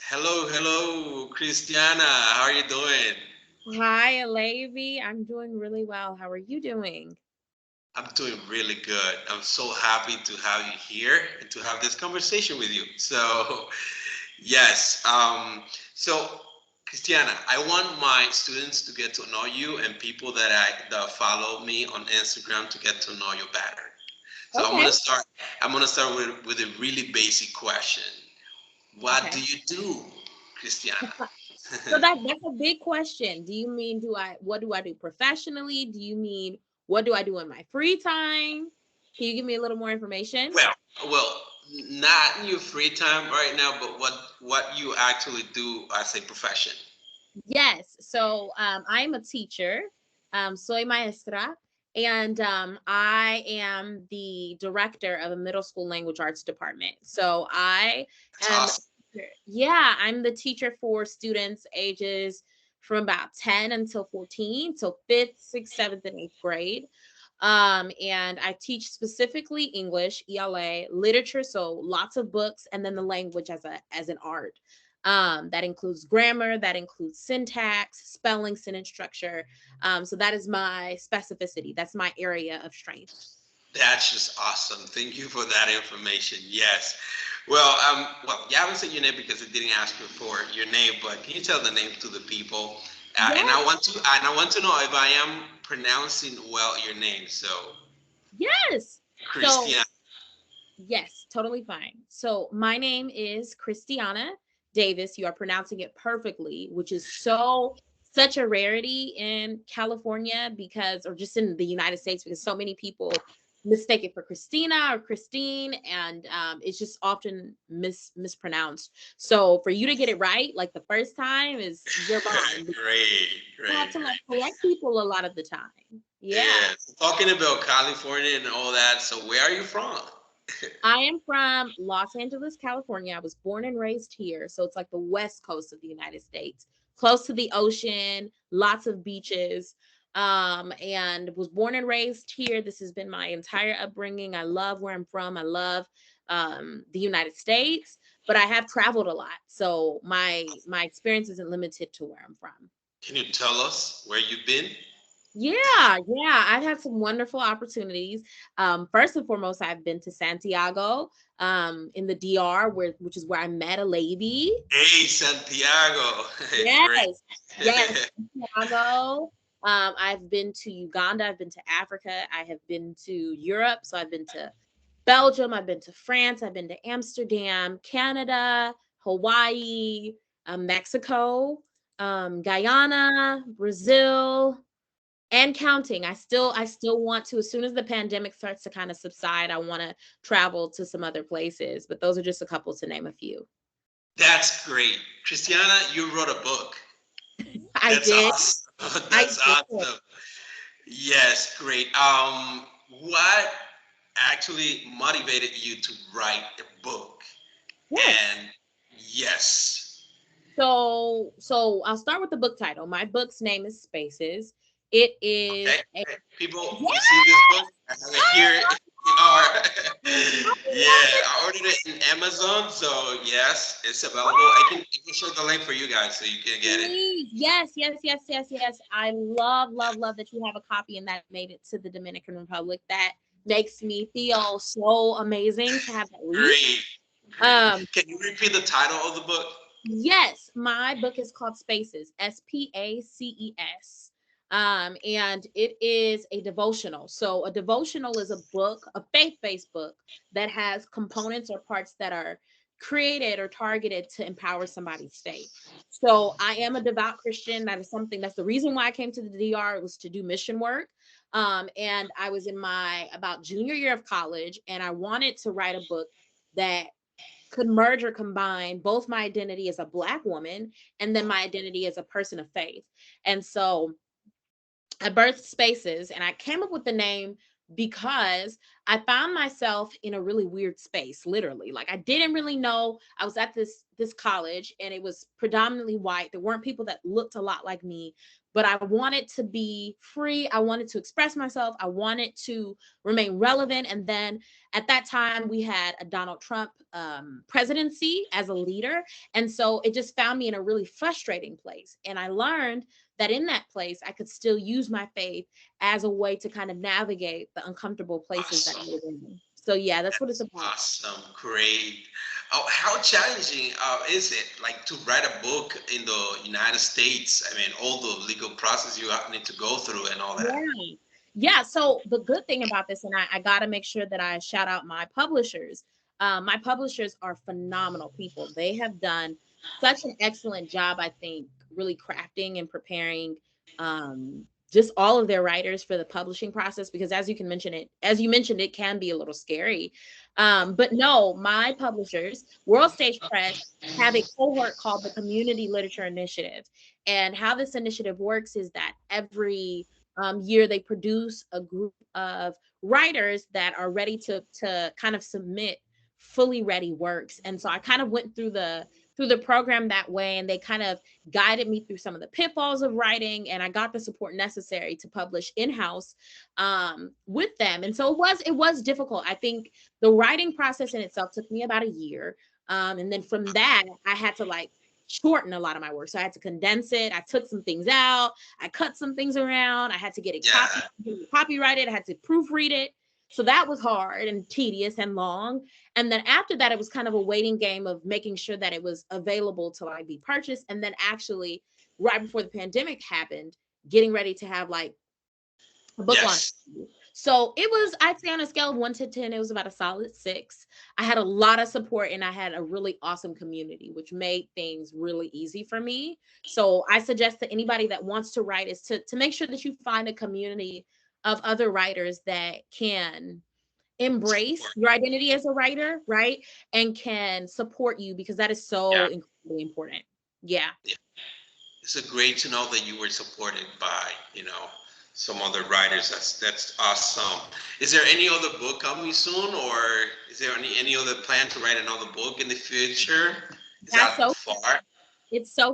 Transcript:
Hello, hello, Christiana. How are you doing? Hi, Levi. I'm doing really well. How are you doing? I'm doing really good. I'm so happy to have you here and to have this conversation with you. So, yes. So, Christiana, I want my students to get to know you and people that follow me on Instagram to get to know you better. So I'm Okay. gonna start. I'm gonna start with a really basic question. What Okay. do you do, Christiana? So that's a big question. Do you mean what do I do professionally? Do you mean what do I do in my free time? Can you give me a little more information? Well, well, not in your free time right now, but what you actually do as a profession. Yes. So I'm a teacher. Soy maestra. And I am the director of a middle school language arts department. So I That's am, awesome. yeah, I'm the teacher for students ages from about 10 until 14, so fifth, sixth, seventh, and eighth grade. And I teach specifically English, ELA, literature, so lots of books, and then the language as an art. That includes grammar, that includes syntax, spelling, sentence structure. So that is my specificity. That's my area of strength. That's just awesome. Thank you for that information. Yes. Well, you haven't said your name because I didn't ask you for your name, but can you tell the name to the people? And Yes, I want to know if I am pronouncing well your name. So, yes. So Christian. yes, totally fine. So my name is Christiana Davis. You are pronouncing it perfectly, which is such a rarity in California because, or just in the United States, because so many people mistake it for Christina or Christine, and it's just often mispronounced. So for you to get it right, like the first time, is your bomb. Great, I have great, to like great. correct people a lot of the time. Yeah. Yes. Talking about California and all that. So, where are you from? I am from Los Angeles, California. I was born and raised here. So it's like the west coast of the United States, close to the ocean, lots of beaches. And was born and raised here. This has been my entire upbringing. I love where I'm from. I love the United States, but I have traveled a lot. So my experience isn't limited to where I'm from. Can you tell us where you've been? Yeah, I've had some wonderful opportunities. First and foremost, I've been to Santiago, in the DR, which is where I met a lady. Hey, Santiago. Great. Yes, yes, Santiago. I've been to Uganda. I've been to Africa. I have been to Europe. So I've been to Belgium. I've been to France. I've been to Amsterdam, Canada, Hawaii, Mexico, Guyana, Brazil, and counting. I still want to, as soon as the pandemic starts to kind of subside, I want to travel to some other places, but those are just a couple to name a few. That's great. Christiana, you wrote a book. I That's did. awesome. I That's did. awesome. Yes, great. What actually motivated you to write a book? Yes. And yes. So I'll start with the book title. My book's name is Spaces. It Okay. is a Okay. People, yeah. you see this book? I have it here. I Yeah, love it. I ordered it in Amazon, so yes, it's available. I can show the link for you guys so you can get it. Please. Yes, yes, yes, yes, yes. I love, love, love that you have a copy and that made it to the Dominican Republic. That makes me feel so amazing to have that leaked. Great, great. Um, Can you repeat the title of the book? yes, my book is called Spaces, Spaces. And it is a devotional. So a devotional is a book, a faith-based book that has components or parts that are created or targeted to empower somebody's faith. So I am a devout Christian. That is something that's the reason why I came to the DR. It was to do mission work. And I was in my about junior year of college, and I wanted to write a book that could merge or combine both my identity as a Black woman and then my identity as a person of faith. And so I birthed Spaces, and I came up with the name because I found myself in a really weird space, literally. Like I didn't really know. I was at this college, and it was predominantly white. There weren't people that looked a lot like me, but I wanted to be free. I wanted to express myself. I wanted to remain relevant. And then at that time, we had a Donald Trump presidency as a leader. And so it just found me in a really frustrating place. And I learned that in that place, I could still use my faith as a way to kind of navigate the uncomfortable places that I Awesome. was in. So yeah, that's what it's That's about. awesome. Great. Oh, how challenging is it, like, to write a book in the United States? I mean, all the legal process you need to go through and all that. Yeah. Yeah. So the good thing about this, and I got to make sure that I shout out my publishers. My publishers are phenomenal people. They have done such an excellent job, I think, really crafting and preparing just all of their writers for the publishing process. Because as you mentioned, it can be a little scary. But no, my publishers, World Stage Press, have a cohort called the Community Literature Initiative. And how this initiative works is that every year they produce a group of writers that are ready to kind of submit fully ready works. And so I kind of went through the program that way, and they kind of guided me through some of the pitfalls of writing, and I got the support necessary to publish in-house with them. And so it was difficult. I think the writing process in itself took me about a year, and then from that I had to like shorten a lot of my work. So I had to condense it. I took some things out. I cut some things around. I had to get it Yeah. copyrighted. I had to proofread it. So that was hard and tedious and long. And then after that, it was kind of a waiting game of making sure that it was available to like be purchased. And then actually, right before the pandemic happened, getting ready to have like a book launch. Yes. So it was, I'd say on a scale of 1 to 10, it was about a solid 6. I had a lot of support and I had a really awesome community, which made things really easy for me. So I suggest to anybody that wants to write is to make sure that you find a community of other writers that can embrace Support. your identity as a writer, right? And can support you because that is Yeah. so incredibly important. Yeah. Yeah. It's a great to know that you were supported by, some other writers. That's awesome. Is there any other book coming soon, or is there any other plan to write another book in the future? Is That's that so far? it's so